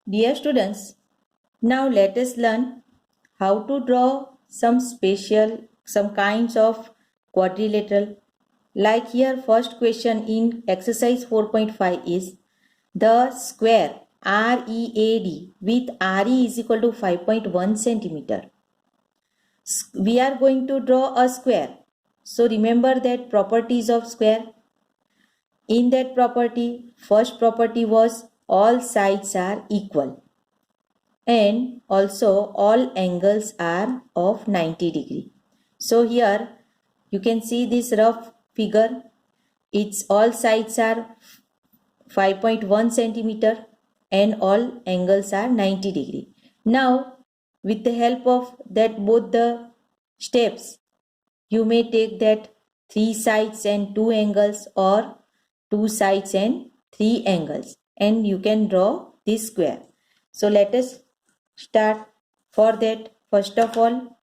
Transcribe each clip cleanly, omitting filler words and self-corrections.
Dear students, now let us learn how to draw some kinds of quadrilateral. Like here, first question in exercise 4.5 is the square READ with RE is equal to 5.1 centimeter. We are going to draw a square. So remember that properties of square. In that property, first property was all sides are equal and also all angles are of 90 degree. So here you can see this rough figure. Its all sides are 5.1 centimeter and all angles are 90 degree. Now with the help of that both the steps, you may take that 3 sides and 2 angles or 2 sides and 3 angles and you can draw this square. So let us start. For that, first of all,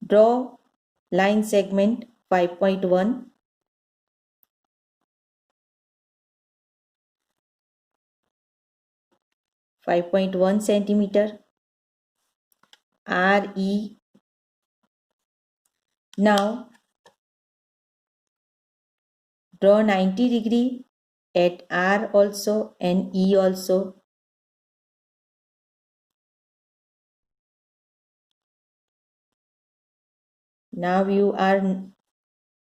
draw line segment 5.1. centimeter RE. Now draw 90 degree at R also and E also. Now you are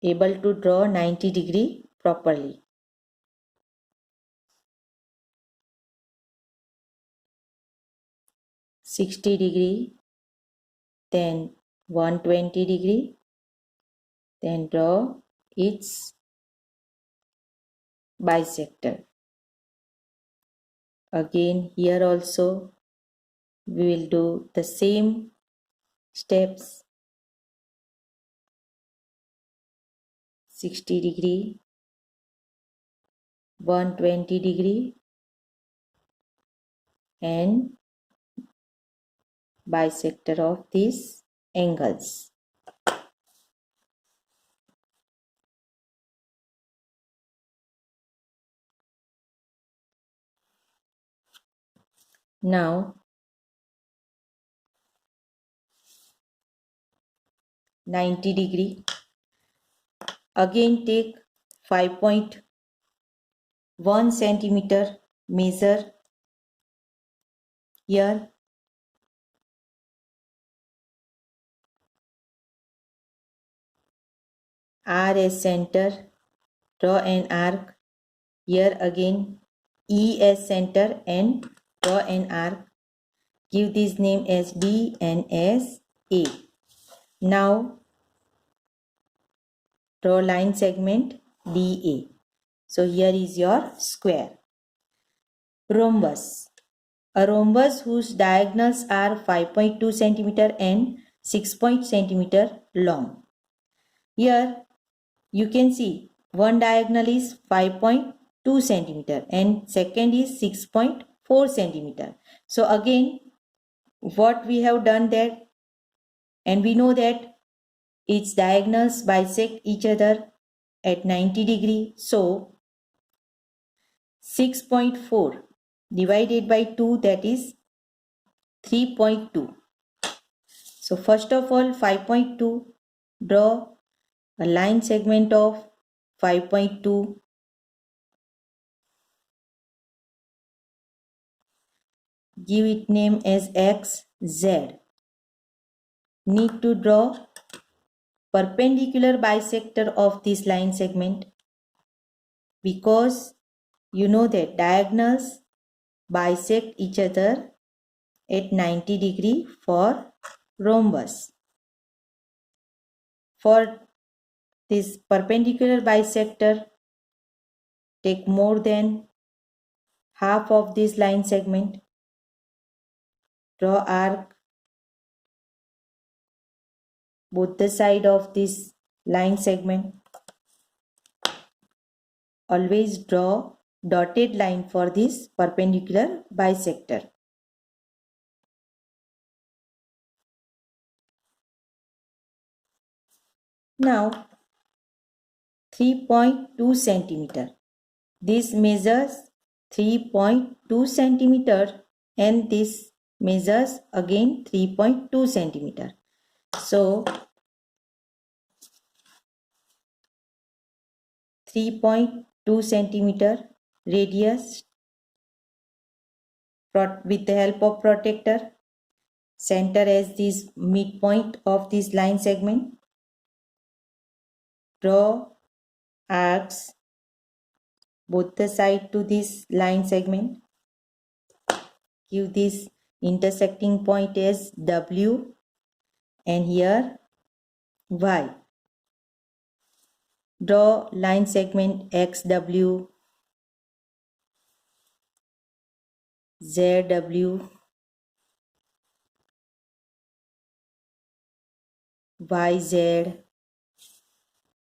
able to draw 90 degree properly. 60 degree, then 120 degree, then draw its bisector. Again here also we will do the same steps. 60 degree, 120 degree and bisector of these angles. Now 90 degree. Again take 5.1 centimeter measure here. R as center, draw an arc. Here again E as center and draw an arc. Give this name as D and as A. Now draw line segment DA. So here is your square. Rhombus. A rhombus whose diagonals are 5.2 centimeter and 6 centimeter long. Here you can see one diagonal is 5.2 centimeter and second is 6.4 centimeter. So again what we have done there, and we know that its diagonals bisect each other at 90 degree. So 6.4 divided by 2, that is 3.2. So first of all 5.2, draw a line segment of 5.2. Give it name as XZ. Need to draw perpendicular bisector of this line segment, because you know that diagonals bisect each other at 90 degree for rhombus. For this perpendicular bisector, take more than half of this line segment. Draw arc both the side of this line segment. Always draw dotted line for this perpendicular bisector. Now 3.2 centimeter. This measures 3.2 centimeter and this measures again 3.2 centimeter. So 3.2 centimeter radius with the help of protractor. Center as this midpoint of this line segment. Draw arcs both the side to this line segment. Give this intersecting point as W and here Y. Draw line segment XW, ZW, YZ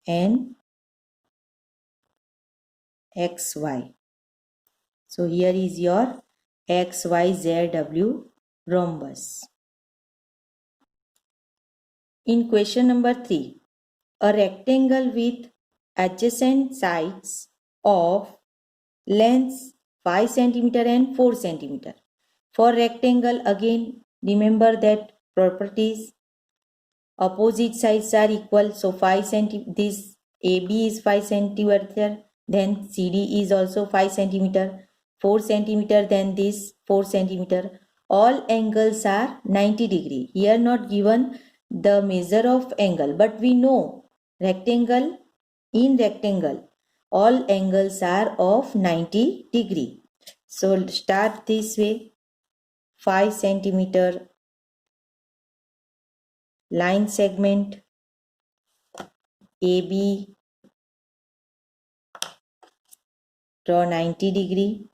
and XY. So here is your XYZW rhombus. In question number 3, a rectangle with adjacent sides of lengths 5 cm and 4 cm. For rectangle, again remember that properties, opposite sides are equal, so 5 cm, this AB is 5 cm, then CD is also 5 cm, 4 cm, then this 4 cm. All angles are 90 degree. Here not given the measure of angle, but we know rectangle, in rectangle all angles are of 90 degree. So start this way. 5 centimeter line segment AB, draw 90 degree.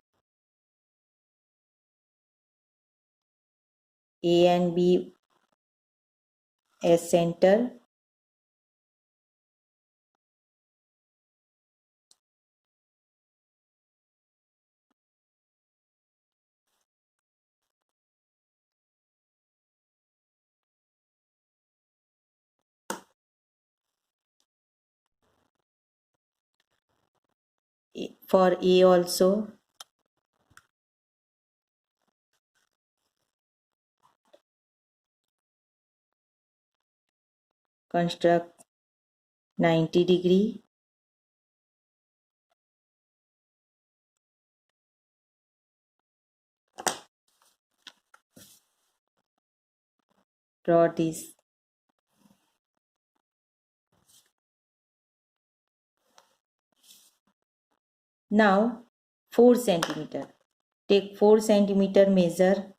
A and B as center. For A also construct 90 degree. Draw this. Now 4 centimeter. Take 4 centimeter measure.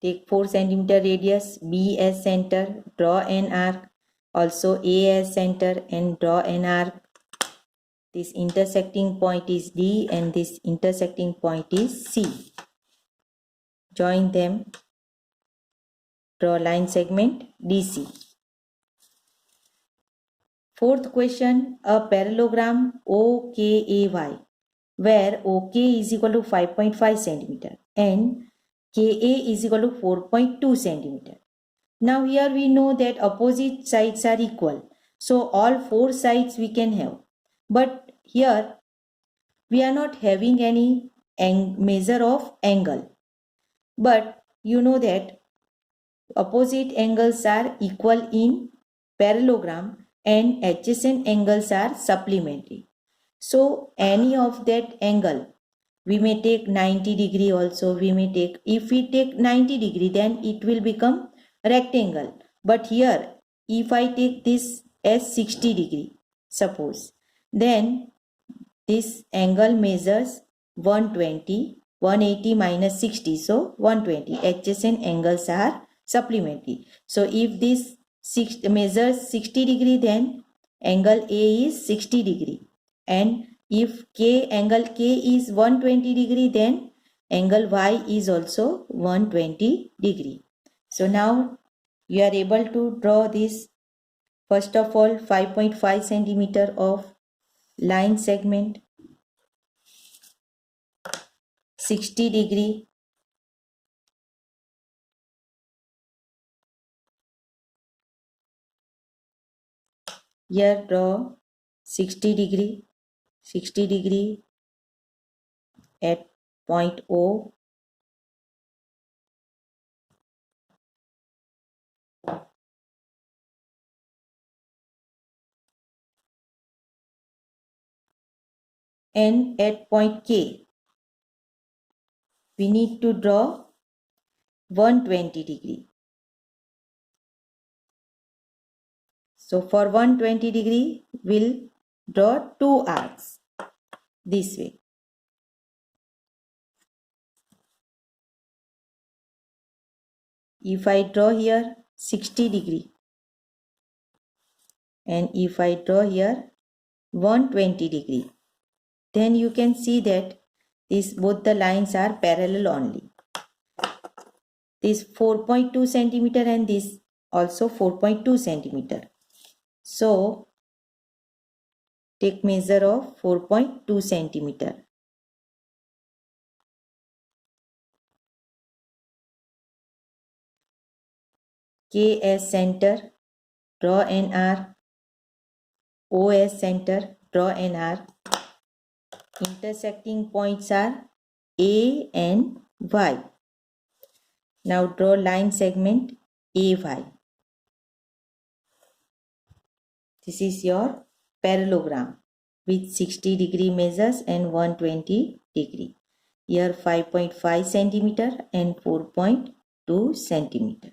Take 4 centimeter radius, B as center, draw an arc. Also A as center and draw an arc. This intersecting point is D and this intersecting point is C. Join them. Draw line segment DC. Fourth question, a parallelogram OKAY where OK is equal to 5.5 centimeter and KA is equal to 4.2 centimeter. Now here we know that opposite sides are equal. So all four sides we can have. But here we are not having any measure of angle. But you know that opposite angles are equal in parallelogram and adjacent angles are supplementary. So any of that angle, we may take 90 degree also, we may take, if we take 90 degree then it will become rectangle. But here if I take this as 60 degree, suppose, then this angle measures 120, 180 minus 60, so 120. Adjacent angles are supplementary. So if this measures 60 degree, then angle A is 60 degree. And if angle K is 120 degree, then angle Y is also 120 degree. So now you are able to draw this. First of all, 5.5 centimeter of line segment, 60 degree, here draw 60 degree, 60 degree, at point O. And at point K, we need to draw 120 degree. So for 120 degree, we'll draw two arcs this way. If I draw here 60 degree and if I draw here 120 degree, then you can see that both the lines are parallel only. This 4.2 centimeter and this also 4.2 centimeter. So take measure of 4.2 centimeter. K as center, draw an arc. O as center, draw an arc. Intersecting points are A and Y. Now draw line segment AY. This is your parallelogram with 60 degree measures and 120 degree. Here 5.5 centimeter and 4.2 centimeter.